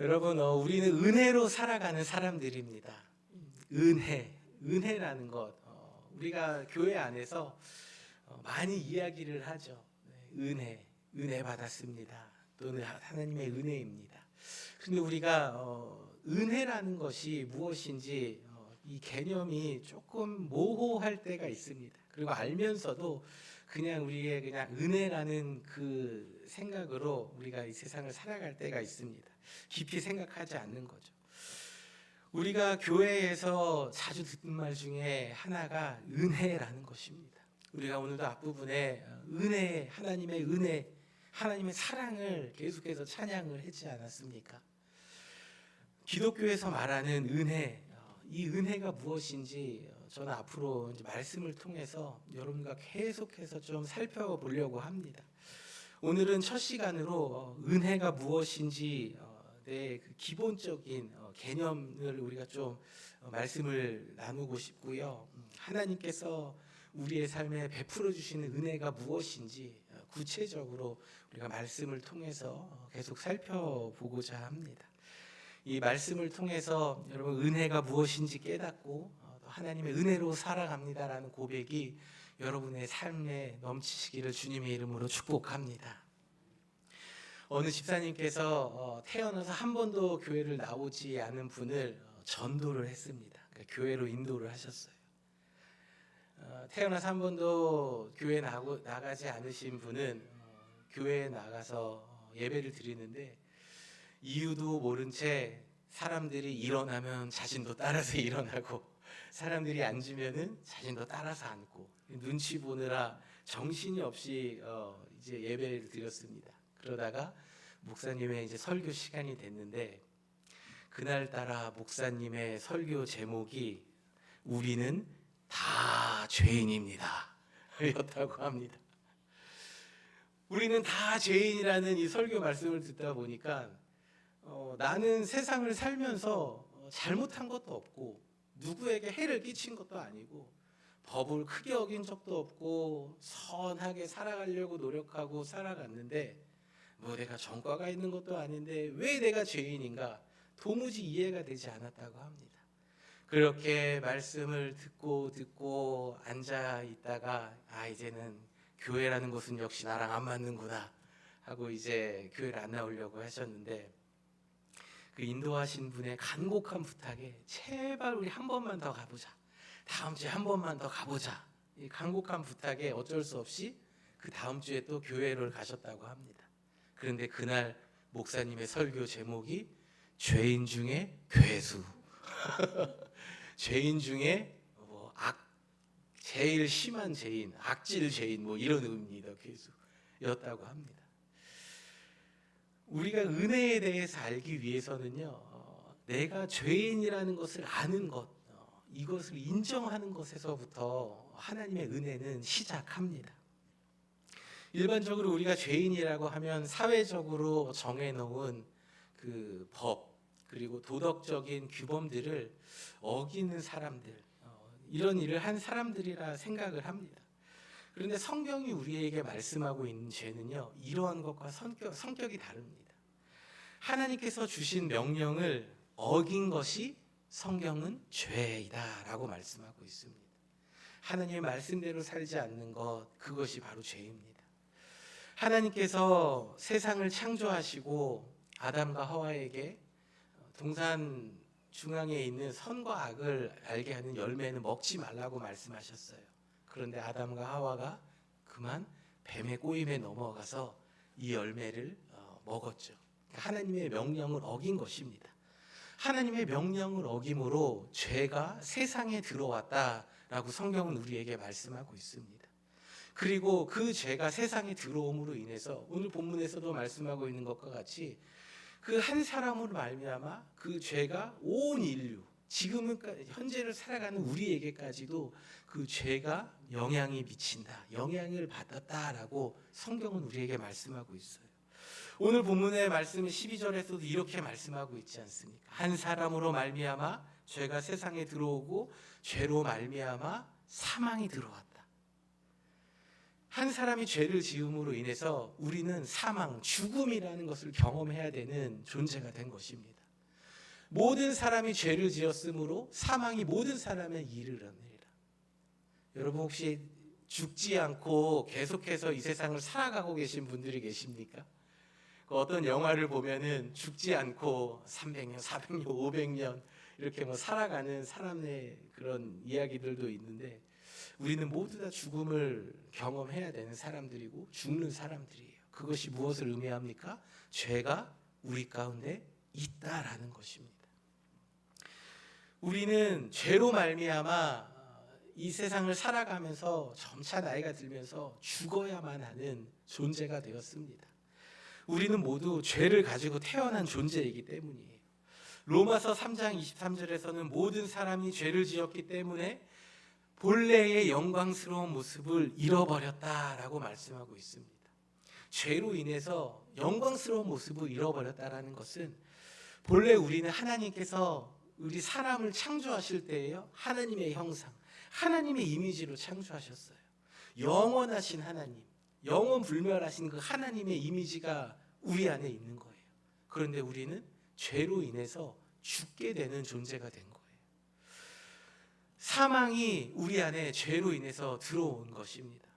여러분, 우리는 은혜로 살아가는 사람들입니다. 은혜라는 것, 우리가 교회 안에서 많이 이야기를 하죠. 은혜 받았습니다. 또는 하나님의 은혜입니다. 그런데 우리가 은혜라는 것이 무엇인지 이 개념이 조금 모호할 때가 있습니다. 그리고 알면서도 그냥 우리의 그냥 은혜라는 그 생각으로 우리가 이 세상을 살아갈 때가 있습니다. 깊이 생각하지 않는 거죠. 우리가 교회에서 자주 듣는 말 중에 하나가 은혜라는 것입니다. 우리가 오늘도 앞부분에 하나님의 은혜, 하나님의 사랑을 계속해서 찬양을 했지 않았습니까? 기독교에서 말하는 은혜, 이 은혜가 무엇인지 저는 앞으로 이제 말씀을 통해서 여러분과 계속해서 좀 살펴보려고 합니다. 오늘은 첫 시간으로 은혜가 무엇인지 그 기본적인 개념을 우리가 좀 말씀을 나누고 싶고요. 하나님께서 우리의 삶에 베풀어 주시는 은혜가 무엇인지 구체적으로 우리가 말씀을 통해서 계속 살펴보고자 합니다. 이 말씀을 통해서 여러분 은혜가 무엇인지 깨닫고 하나님의 은혜로 살아갑니다라는 고백이 여러분의 삶에 넘치시기를 주님의 이름으로 축복합니다. 어느 집사님께서 태어나서 한 번도 교회를 나오지 않은 분을 전도를 했습니다. 그러니까 교회로 인도를 하셨어요. 태어나서 한 번도 교회 나가지 않으신 분은 교회에 나가서 예배를 드리는데 이유도 모른 채 사람들이 일어나면 자신도 따라서 일어나고 사람들이 앉으면은 자신도 따라서 앉고 눈치 보느라 정신이 없이 이제 예배를 드렸습니다. 그러다가 목사님의 이제 설교 시간이 됐는데 그날따라 목사님의 설교 제목이 우리는 다 죄인입니다 였다고 합니다. 우리는 다 죄인이라는 이 설교 말씀을 듣다 보니까 나는 세상을 살면서 잘못한 것도 없고 누구에게 해를 끼친 것도 아니고 법을 크게 어긴 적도 없고 선하게 살아가려고 노력하고 살아갔는데 뭐 내가 전과가 있는 것도 아닌데 왜 내가 죄인인가 도무지 이해가 되지 않았다고 합니다. 그렇게 말씀을 듣고 앉아 있다가 이제는 교회라는 것은 역시 나랑 안 맞는구나 하고 이제 교회를 안 나오려고 하셨는데 그 인도하신 분의 간곡한 부탁에 제발 우리 한 번만 더 가보자. 다음 주에 한 번만 더 가보자. 이 간곡한 부탁에 어쩔 수 없이 그 다음 주에 또 교회를 가셨다고 합니다. 그런데 그날 목사님의 설교 제목이 죄인 중에 괴수. 죄인 중에 제일 심한 죄인, 악질 죄인 뭐 이런 의미입니다. 괴수였다고 합니다. 우리가 은혜에 대해서 알기 위해서는요, 내가 죄인이라는 것을 아는 것, 이것을 인정하는 것에서부터 하나님의 은혜는 시작합니다. 일반적으로 우리가 죄인이라고 하면 사회적으로 정해놓은 그 법, 그리고 도덕적인 규범들을 어기는 사람들, 이런 일을 한 사람들이라 생각을 합니다. 그런데 성경이 우리에게 말씀하고 있는 죄는요, 이러한 것과 성격이 다릅니다. 하나님께서 주신 명령을 어긴 것이 성경은 죄이다라고 말씀하고 있습니다. 하나님의 말씀대로 살지 않는 것, 그것이 바로 죄입니다. 하나님께서 세상을 창조하시고 아담과 하와에게 동산 중앙에 있는 선과 악을 알게 하는 열매는 먹지 말라고 말씀하셨어요. 그런데 아담과 하와가 그만 뱀의 꼬임에 넘어가서 이 열매를 먹었죠. 하나님의 명령을 어긴 것입니다. 하나님의 명령을 어김으로 죄가 세상에 들어왔다라고 성경은 우리에게 말씀하고 있습니다. 그리고 그 죄가 세상에 들어옴으로 인해서 오늘 본문에서도 말씀하고 있는 것과 같이 그 한 사람으로 말미암아 그 죄가 온 인류, 지금은 현재를 살아가는 우리에게까지도 그 죄가 영향이 미친다, 영향을 받았다라고 성경은 우리에게 말씀하고 있어요. 오늘 본문의 말씀은 12절에서도 이렇게 말씀하고 있지 않습니까? 한 사람으로 말미암아 죄가 세상에 들어오고 죄로 말미암아 사망이 들어왔다. 한 사람이 죄를 지음으로 인해서 우리는 사망, 죽음이라는 것을 경험해야 되는 존재가 된 것입니다. 모든 사람이 죄를 지었으므로 사망이 모든 사람에 이르러니라. 여러분 혹시 죽지 않고 계속해서 이 세상을 살아가고 계신 분들이 계십니까? 어떤 영화를 보면은 죽지 않고 300년, 400년, 500년 이렇게 뭐 살아가는 사람의 그런 이야기들도 있는데, 우리는 모두 다 죽음을 경험해야 되는 사람들이고 죽는 사람들이에요. 그것이 무엇을 의미합니까? 죄가 우리 가운데 있다라는 것입니다. 우리는 죄로 말미암아 이 세상을 살아가면서 점차 나이가 들면서 죽어야만 하는 존재가 되었습니다. 우리는 모두 죄를 가지고 태어난 존재이기 때문이에요. 로마서 3장 23절에서는 모든 사람이 죄를 지었기 때문에 본래의 영광스러운 모습을 잃어버렸다라고 말씀하고 있습니다. 죄로 인해서 영광스러운 모습을 잃어버렸다라는 것은, 본래 우리는 하나님께서 우리 사람을 창조하실 때에요, 하나님의 형상, 하나님의 이미지로 창조하셨어요. 영원하신 하나님, 영원 불멸하신 그 하나님의 이미지가 우리 안에 있는 거예요. 그런데 우리는 죄로 인해서 죽게 되는 존재가 된 거예요. 사망이 우리 안에 죄로 인해서 들어온 것입니다.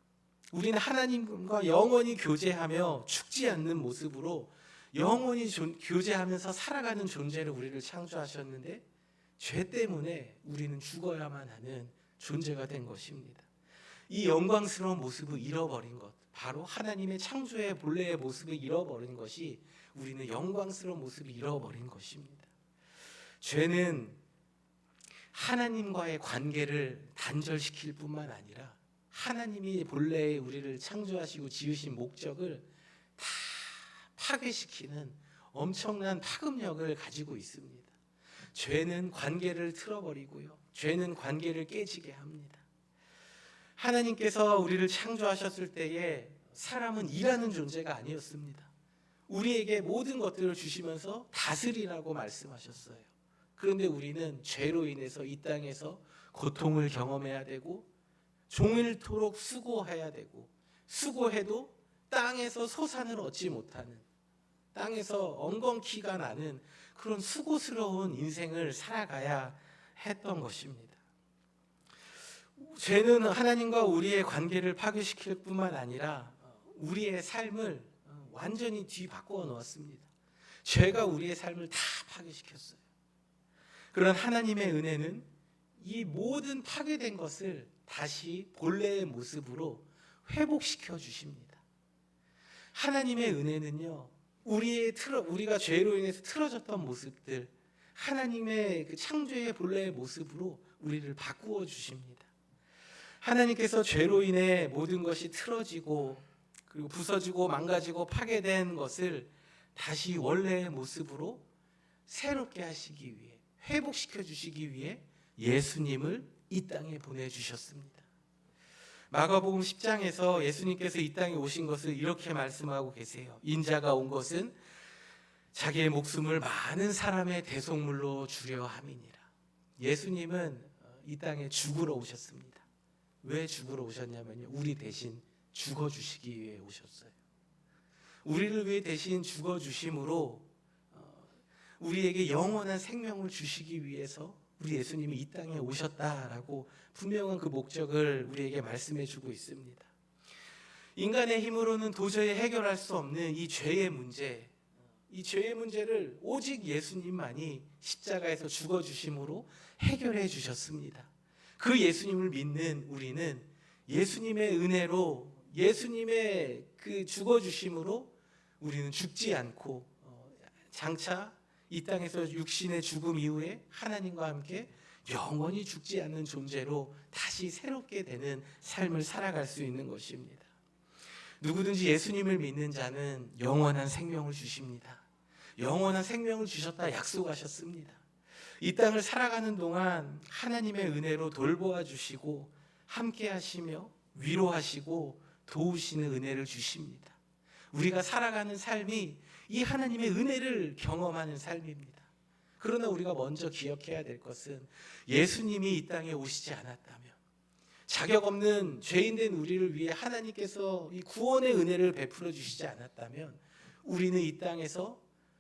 우리는 하나님과 영원히 교제하며 죽지 않는 모습으로 영원히 교제하면서 살아가는 존재로 우리를 창조하셨는데, 죄 때문에 우리는 죽어야만 하는 존재가 된 것입니다. 이 영광스러운 모습을 잃어버린 것, 바로 하나님의 창조의 본래의 모습을 잃어버린 것이 우리는 영광스러운 모습을 잃어버린 것입니다. 죄는 하나님과의 관계를 단절시킬 뿐만 아니라 하나님이 본래의 우리를 창조하시고 지으신 목적을 다 파괴시키는 엄청난 파급력을 가지고 있습니다. 죄는 관계를 틀어버리고요, 죄는 관계를 깨지게 합니다. 하나님께서 우리를 창조하셨을 때에 사람은 일하는 존재가 아니었습니다. 우리에게 모든 것들을 주시면서 다스리라고 말씀하셨어요. 그런데 우리는 죄로 인해서 이 땅에서 고통을 경험해야 되고, 종일토록 수고해야 되고, 수고해도 땅에서 소산을 얻지 못하는, 땅에서 엉겅퀴가 나는 그런 수고스러운 인생을 살아가야 했던 것입니다. 죄는 하나님과 우리의 관계를 파괴시킬 뿐만 아니라 우리의 삶을 완전히 뒤바꾸어 놓았습니다. 죄가 우리의 삶을 다 파괴시켰어요. 그런 하나님의 은혜는 이 모든 파괴된 것을 다시 본래의 모습으로 회복시켜 주십니다. 하나님의 은혜는요, 우리가 죄로 인해서 틀어졌던 모습들, 하나님의 그 창조의 본래의 모습으로 우리를 바꾸어 주십니다. 하나님께서 죄로 인해 모든 것이 틀어지고 그리고 부서지고 망가지고 파괴된 것을 다시 원래의 모습으로 새롭게 하시기 위해, 회복시켜 주시기 위해 예수님을 이 땅에 보내주셨습니다. 마가복음 10장에서 예수님께서 이 땅에 오신 것을 이렇게 말씀하고 계세요. 인자가 온 것은 자기의 목숨을 많은 사람의 대속물로 주려 함이니라. 예수님은 이 땅에 죽으러 오셨습니다. 왜 죽으러 오셨냐면요, 우리 대신 죽어주시기 위해 오셨어요. 우리를 위해 대신 죽어주심으로 우리에게 영원한 생명을 주시기 위해서 우리 예수님이 이 땅에 오셨다라고 분명한 그 목적을 우리에게 말씀해 주고 있습니다. 인간의 힘으로는 도저히 해결할 수 없는 이 죄의 문제, 이 죄의 문제를 오직 예수님만이 십자가에서 죽어주심으로 해결해 주셨습니다. 그 예수님을 믿는 우리는 예수님의 은혜로, 예수님의 그 죽어주심으로 우리는 죽지 않고 장차 이 땅에서 육신의 죽음 이후에 하나님과 함께 영원히 죽지 않는 존재로 다시 새롭게 되는 삶을 살아갈 수 있는 것입니다. 누구든지 예수님을 믿는 자는 영원한 생명을 주십니다. 영원한 생명을 주셨다 약속하셨습니다. 이 땅을 살아가는 동안 하나님의 은혜로 돌보아 주시고 함께 하시며 위로하시고 도우시는 은혜를 주십니다. 우리가 살아가는 삶이 이 하나님의 은혜를 경험하는 삶입니다. 그러나 우리가 먼저 기억해야 될 것은 예수님이 이 땅에 오시지 않았다면, 자격 없는 죄인된 우리를 위해 하나님께서 이 구원의 은혜를 베풀어 주시지 않았다면 우리는 이 땅에서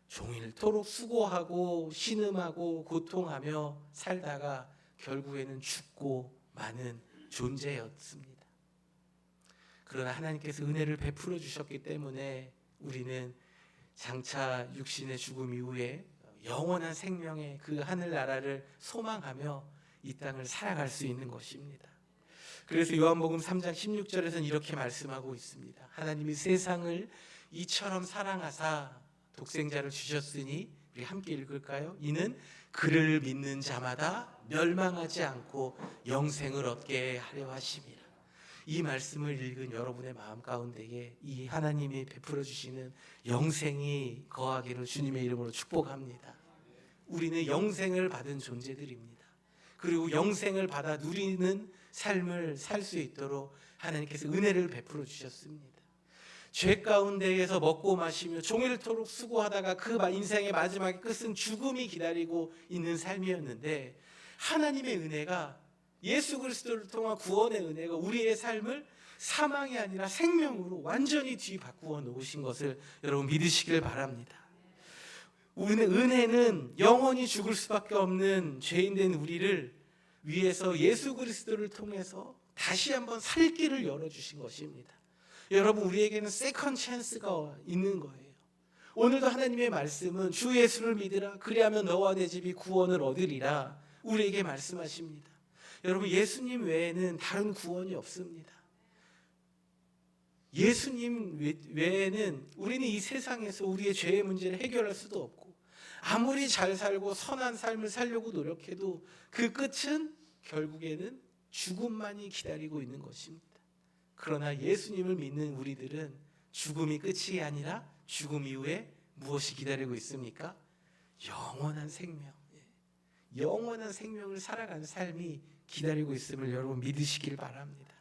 종일토록 수고하고 신음하고 고통하며 살다가 결국에는 죽고 마는 존재였습니다. 그러나 하나님께서 은혜를 베풀어 주셨기 때문에 우리는 장차 육신의 죽음 이후에 영원한 생명의 그 하늘나라를 소망하며 이 땅을 살아갈 수 있는 것입니다. 그래서 요한복음 3장 16절에서는 이렇게 말씀하고 있습니다. 하나님이 세상을 이처럼 사랑하사 독생자를 주셨으니, 우리 함께 읽을까요? 이는 그를 믿는 자마다 멸망하지 않고 영생을 얻게 하려 하심이라. 이 말씀을 읽은 여러분의 마음 가운데에 이 하나님이 베풀어 주시는 영생이 거하기를 주님의 이름으로 축복합니다. 우리는 영생을 받은 존재들입니다. 그리고 영생을 받아 누리는 삶을 살 수 있도록 하나님께서 은혜를 베풀어 주셨습니다. 죄 가운데에서 먹고 마시며 종일토록 수고하다가 그 인생의 마지막의 끝은 죽음이 기다리고 있는 삶이었는데, 하나님의 은혜가, 예수 그리스도를 통한 구원의 은혜가 우리의 삶을 사망이 아니라 생명으로 완전히 뒤바꾸어 놓으신 것을 여러분 믿으시길 바랍니다. 은혜는 영원히 죽을 수밖에 없는 죄인된 우리를 위해서 예수 그리스도를 통해서 다시 한번 살 길을 열어주신 것입니다. 여러분, 우리에게는 세컨 찬스가 있는 거예요. 오늘도 하나님의 말씀은 주 예수를 믿으라 그리하면 너와 내 집이 구원을 얻으리라 우리에게 말씀하십니다. 여러분, 예수님 외에는 다른 구원이 없습니다. 예수님 외에는 우리는 이 세상에서 우리의 죄의 문제를 해결할 수도 없고, 아무리 잘 살고 선한 삶을 살려고 노력해도 그 끝은 결국에는 죽음만이 기다리고 있는 것입니다. 그러나 예수님을 믿는 우리들은 죽음이 끝이 아니라 죽음 이후에 무엇이 기다리고 있습니까? 영원한 생명, 영원한 생명을 살아가는 삶이 기다리고 있음을 여러분 믿으시길 바랍니다.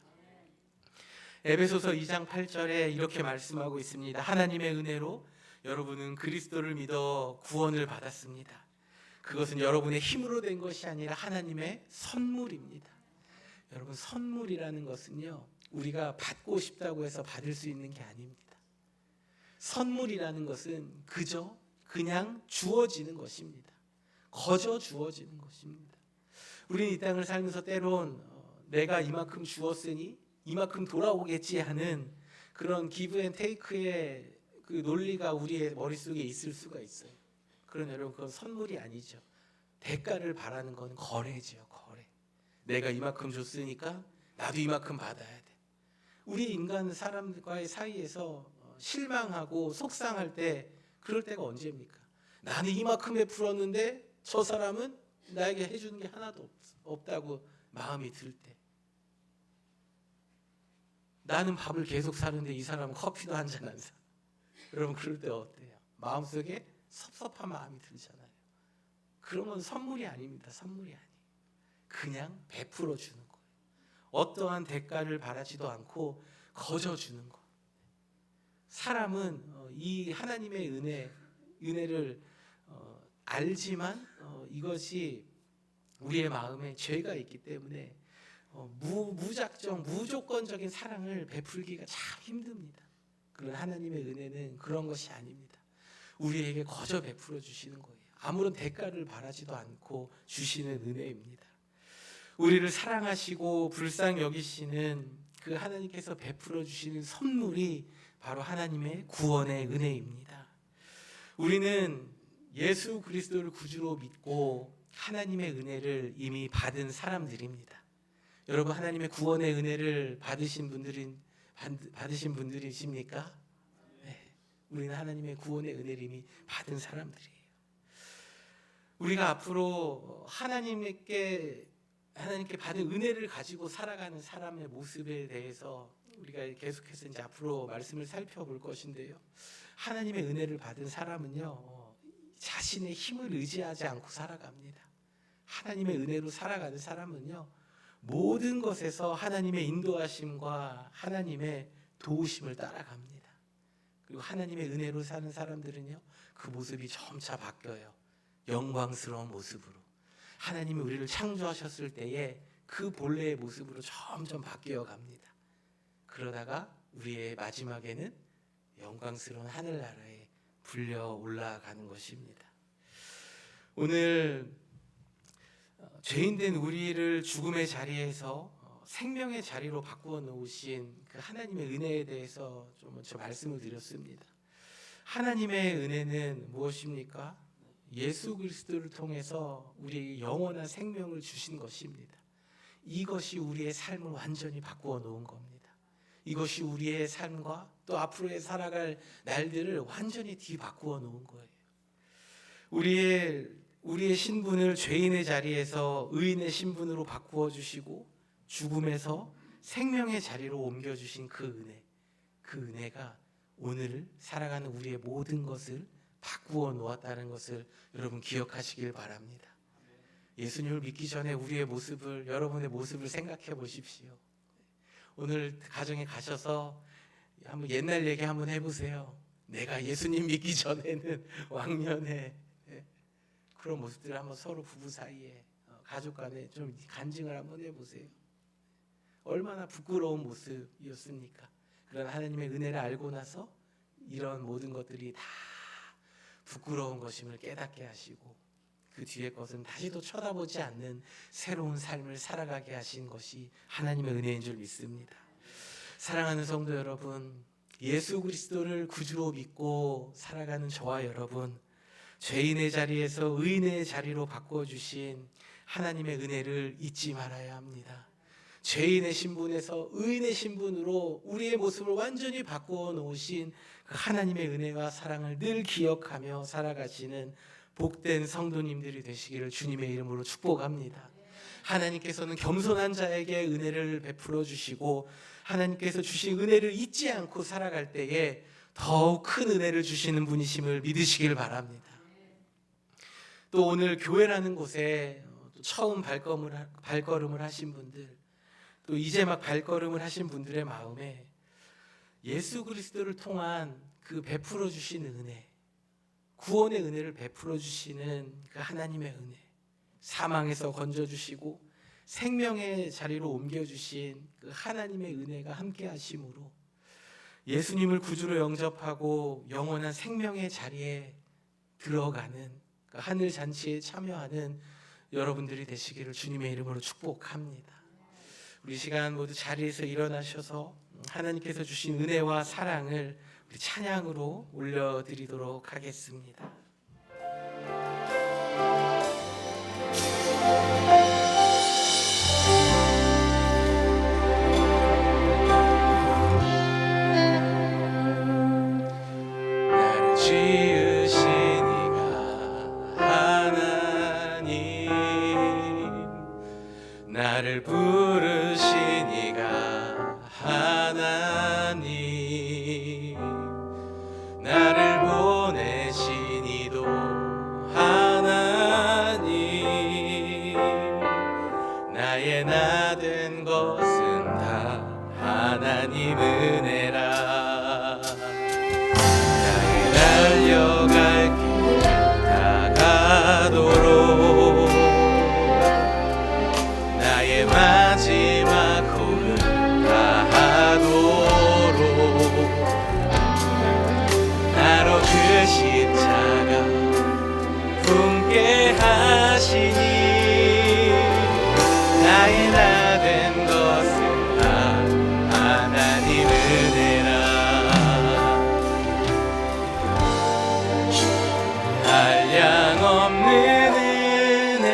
에베소서 2장 8절에 이렇게 말씀하고 있습니다. 하나님의 은혜로 여러분은 그리스도를 믿어 구원을 받았습니다. 그것은 여러분의 힘으로 된 것이 아니라 하나님의 선물입니다. 여러분, 선물이라는 것은요, 우리가 받고 싶다고 해서 받을 수 있는 게 아닙니다. 선물이라는 것은 그냥 주어지는 것입니다. 거저 주어지는 것입니다. 우리는 이 땅을 살면서 때론 내가 이만큼 주었으니 이만큼 돌아오겠지 하는 그런 기브 앤 테이크의 그 논리가 우리의 머릿속에 있을 수가 있어요. 그러나 여러분, 그건 선물이 아니죠. 대가를 바라는 건 거래죠. 거래. 내가 이만큼 줬으니까 나도 이만큼 받아야 돼. 우리 인간 사람과의 사이에서 실망하고 속상할 때, 그럴 때가 언제입니까? 나는 이만큼 베풀었는데 저 사람은 나에게 해주는 게 하나도 없다고 마음이 들 때, 나는 밥을 계속 사는데 이 사람은 커피도 한 잔 안 사. 여러분, 그럴 때 어때요? 마음속에 섭섭한 마음이 들잖아요. 그런 건 선물이 아닙니다. 선물이 아니에요. 그냥 베풀어 주는 거예요. 어떠한 대가를 바라지도 않고 거저 주는 거. 사람은 이 하나님의 은혜를 알지만 이것이 우리의 마음에 죄가 있기 때문에 무작정 무조건적인 사랑을 베풀기가 참 힘듭니다. 그런 하나님의 은혜는 그런 것이 아닙니다. 우리에게 거저 베풀어 주시는 거예요. 아무런 대가를 바라지도 않고 주시는 은혜입니다. 우리를 사랑하시고 불쌍히 여기시는 그 하나님께서 베풀어 주시는 선물이 바로 하나님의 구원의 은혜입니다. 우리는 예수 그리스도를 구주로 믿고 하나님의 은혜를 이미 받은 사람들입니다. 여러분, 하나님의 구원의 은혜를 받으신 분들이십니까? 네. 우리는 하나님의 구원의 은혜를 이미 받은 사람들이에요. 우리가 앞으로 하나님께 받은 은혜를 가지고 살아가는 사람의 모습에 대해서 우리가 계속해서 이제 앞으로 말씀을 살펴볼 것인데요. 하나님의 은혜를 받은 사람은요, 자신의 힘을 의지하지 않고 살아갑니다. 하나님의 은혜로 살아가는 사람은요, 모든 것에서 하나님의 인도하심과 하나님의 도우심을 따라갑니다. 그리고 하나님의 은혜로 사는 사람들은요, 그 모습이 점차 바뀌어요. 영광스러운 모습으로. 하나님이 우리를 창조하셨을 때에 그 본래의 모습으로 점점 바뀌어 갑니다. 그러다가 우리의 마지막에는 영광스러운 하늘나라에 불려 올라가는 것입니다. 오늘 죄인된 우리를 죽음의 자리에서 생명의 자리로 바꾸어 놓으신 그 하나님의 은혜에 대해서 좀 먼저 말씀을 드렸습니다. 하나님의 은혜는 무엇입니까? 예수 그리스도를 통해서 우리에게 영원한 생명을 주신 것입니다. 이것이 우리의 삶을 완전히 바꾸어 놓은 겁니다. 이것이 우리의 삶과 또 앞으로의 살아갈 날들을 완전히 뒤바꾸어 놓은 거예요. 우리의 신분을 죄인의 자리에서 의인의 신분으로 바꾸어 주시고 죽음에서 생명의 자리로 옮겨 주신 그 은혜가 오늘 살아가는 우리의 모든 것을 바꾸어 놓았다는 것을 여러분 기억하시길 바랍니다. 예수님을 믿기 전에 우리의 모습을, 여러분의 모습을 생각해 보십시오. 오늘 가정에 가셔서 한번 옛날 얘기 한번 해보세요. 내가 예수님 믿기 전에는 왕년에 그런 모습들을 한번 서로 부부 사이에 가족 간에 좀 간증을 한번 해보세요. 얼마나 부끄러운 모습이었습니까? 그런 하나님의 은혜를 알고 나서 이런 모든 것들이 다 부끄러운 것임을 깨닫게 하시고 그 뒤의 것은 다시도 쳐다보지 않는 새로운 삶을 살아가게 하신 것이 하나님의 은혜인 줄 믿습니다. 사랑하는 성도 여러분, 예수 그리스도를 구주로 믿고 살아가는 저와 여러분, 죄인의 자리에서 의인의 자리로 바꿔주신 하나님의 은혜를 잊지 말아야 합니다. 죄인의 신분에서 의인의 신분으로 우리의 모습을 완전히 바꾸어 놓으신 그 하나님의 은혜와 사랑을 늘 기억하며 살아가시는 복된 성도님들이 되시기를 주님의 이름으로 축복합니다. 하나님께서는 겸손한 자에게 은혜를 베풀어 주시고 하나님께서 주신 은혜를 잊지 않고 살아갈 때에 더욱 큰 은혜를 주시는 분이심을 믿으시길 바랍니다. 또 오늘 교회라는 곳에 처음 발걸음을 하신 분들, 또 이제 막 발걸음을 하신 분들의 마음에 예수 그리스도를 통한 그 베풀어 주시는 은혜, 구원의 은혜를 베풀어 주시는 그 하나님의 은혜, 사망에서 건져 주시고 생명의 자리로 옮겨 주신 그 하나님의 은혜가 함께 하심으로 예수님을 구주로 영접하고 영원한 생명의 자리에 들어가는 그 하늘 잔치에 참여하는 여러분들이 되시기를 주님의 이름으로 축복합니다. 우리 시간 모두 자리에서 일어나셔서 하나님께서 주신 은혜와 사랑을 우리 찬양으로 올려드리도록 하겠습니다. 나를 지으신 이가 하나님, 나를 부르신 이가 하나님, 나를 보내신 이도 하나님, 나의 나 된 것은 다 하나님 은혜라. 나의 달려갈 길 다가도록 나의 마지막 호흡 다하도록 나로 그 십자가 품게 하시니 나의 나 된 것은 다 하나님 은혜라. 한량없는 은혜,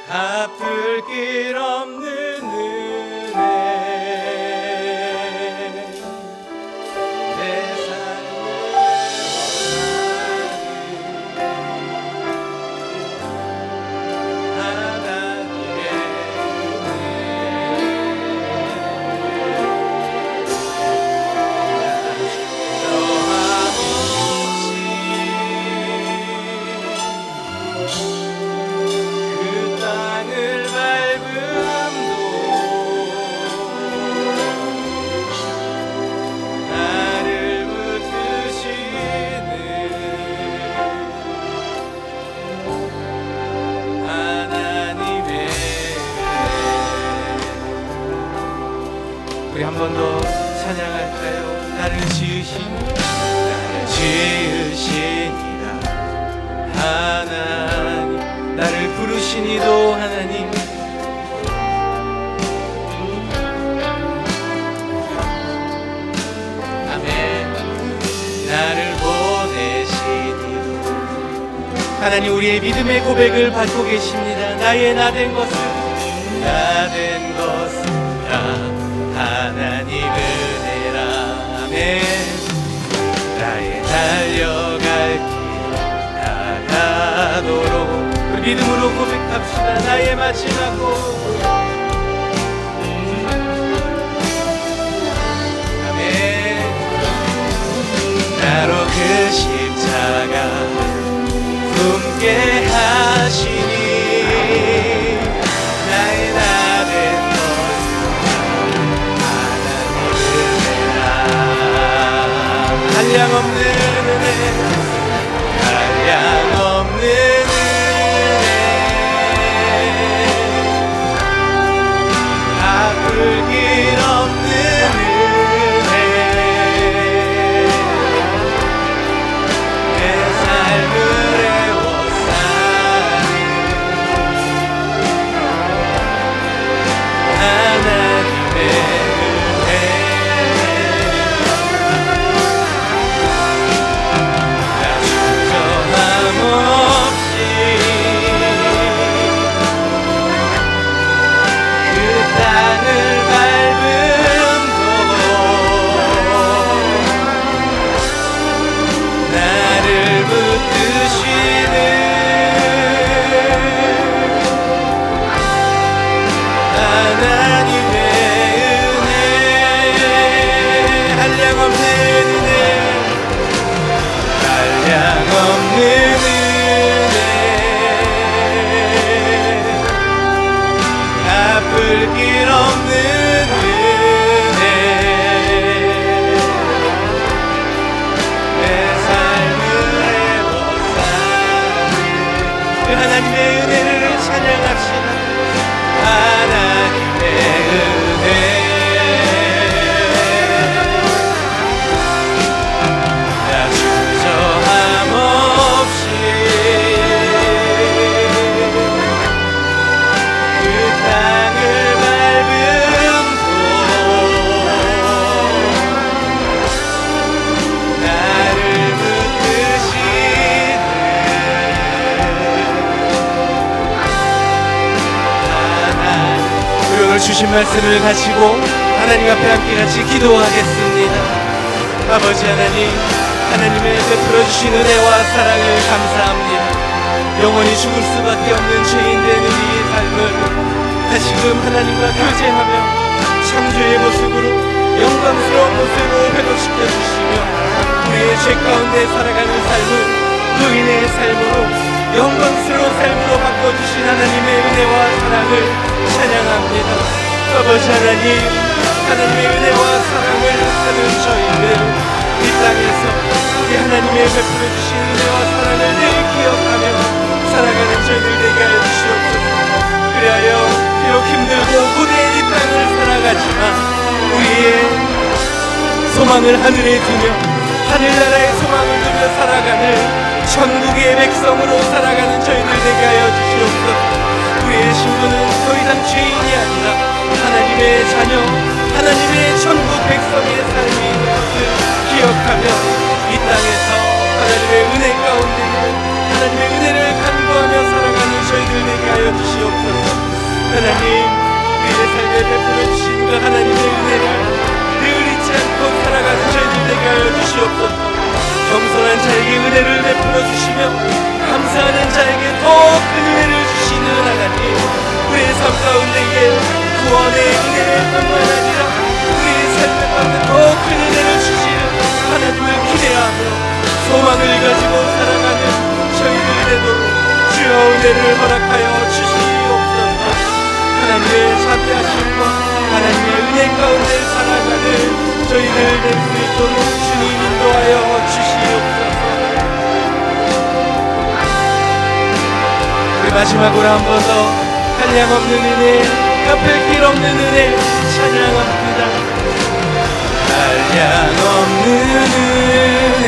갚을 길 없는 은혜, 내 삶을 하나님의 그 땅을 밟음도 나를 붙드시는 이도 하나님 아멘. 나를 보내시니 하나님 우리의 믿음의 고백을 받고 계십니다. 나의 나된 것은 다 하나님 은혜라. 아멘. 나의 달려갈 길 나가도록 우리 믿음으로 고백합시다. 나의 마지막 곳 아멘. 나로 그 십자가 품게 하시니 나의 나된 한량없는 은혜 한량없는 은혜 갚을 길 없는 은혜 내 삶을 애워싸는 하나님의 길 없는 은혜 내 삶을 애워싸는 그 하나님의 은혜를 찬양합시다. 하나님의 은혜 나 주저함 없이 그 땅을 주신 말씀을 가지고 하나님 앞에 함께 같이 기도하겠습니다. 아버지 하나님, 하나님의 베풀어 주신 은혜와 사랑을 감사합니다. 영원히 죽을 수밖에 없는 죄인된 우리의 삶을 다시금 하나님과 교제하며 창조의 모습으로 영광스러운 모습으로 회복시켜 주시며 우리의 죄 가운데 살아가는 삶을 노인의 삶으로 영광스러운 삶으로 바꿔주신 하나님의 은혜와 사랑을 찬양합니다. 아버지 하나님, 하나님의 은혜와 사랑을 하는 저희들 이 땅에서 우리 하나님의 베풀어 주신 은혜와 사랑을 늘 기억하며 살아가는 저희들 되게 하여 주시옵소서. 그리하여 비록 힘들고 고된 이 땅을 살아가지만 우리의 소망을 하늘에 두며 하늘나라의 소망을 두며 살아가는 천국의 백성으로 살아가는 저희들 되게 하여 주시옵소서. 우리의 신분은 더 이상 죄인이 아니라 하나님의 자녀, 하나님의 천국 백성의 삶인 것을 기억하며 이 땅에서 하나님의 은혜 가운데 하나님의 은혜를 간구하며 살아가는 저희들 되게 하여 주시옵소서. 하나님, 우리의 삶에 베풀어 주신 그 하나님의 은혜를 늘 잊지 않고 살아가는 저희들 되게 하여 주시옵소서. 겸손한 자에게 은혜를 베풀어 주시며 감사하는 자에게 더 큰 은혜를 주시는 하나님, 우리의 삶 가운데에 구원의 은혜뿐만 아니라 우리의 삶 가운데 더 큰 은혜를 주시는 하나님을 기대하며 소망을 가지고 살아가는 저희들이 되도록 주여 은혜를 허락하여 주시옵소서. 하나님의 자비하심과 하나님의 은혜 가운데 살아가는 저희들 될 수 있도록 주님 인도하여 주시옵소서. 우리 마지막으로 한 번 더 한량없는 은혜, 갚을 길 없는 은혜 찬양합니다. 한량없는 은혜,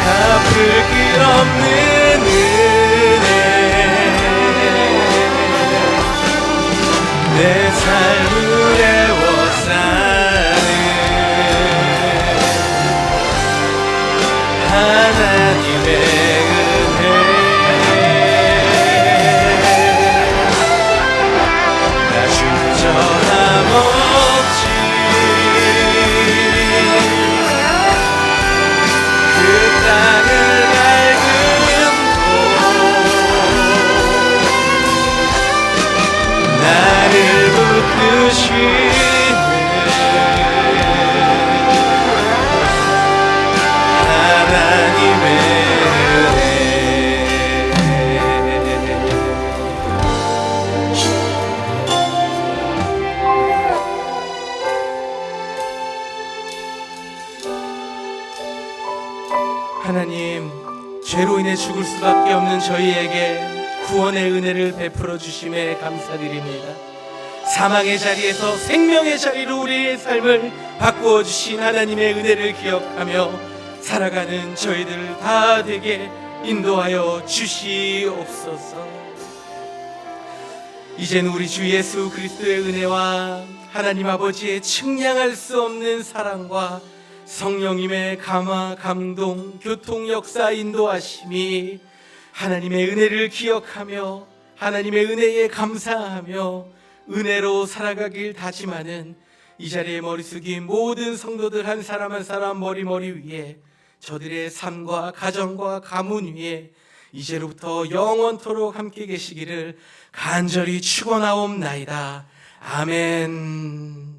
갚을 길 없는 하나님의 은혜 아주 전함없이 그 땅을 밟음도 나를 붙드시는 하나님의 은혜 하나님, 죄로 인해 죽을 수밖에 없는 저희에게 구원의 은혜를 베풀어 주심에 감사드립니다. 사망의 자리에서 생명의 자리로 우리의 삶을 바꾸어 주신 하나님의 은혜를 기억하며 살아가는 저희들 다 되게 인도하여 주시옵소서. 이제는 우리 주 예수 그리스도의 은혜와 하나님 아버지의 측량할 수 없는 사랑과 성령님의 감화, 감동, 교통, 역사, 인도하심이 하나님의 은혜를 기억하며 하나님의 은혜에 감사하며 은혜로 살아가길 다짐하는 이 자리에 머리 숙인 모든 성도들 한 사람 한 사람 머리 위에 저들의 삶과 가정과 가문 위에 이제로부터 영원토록 함께 계시기를 간절히 축원하옵나이다. 아멘.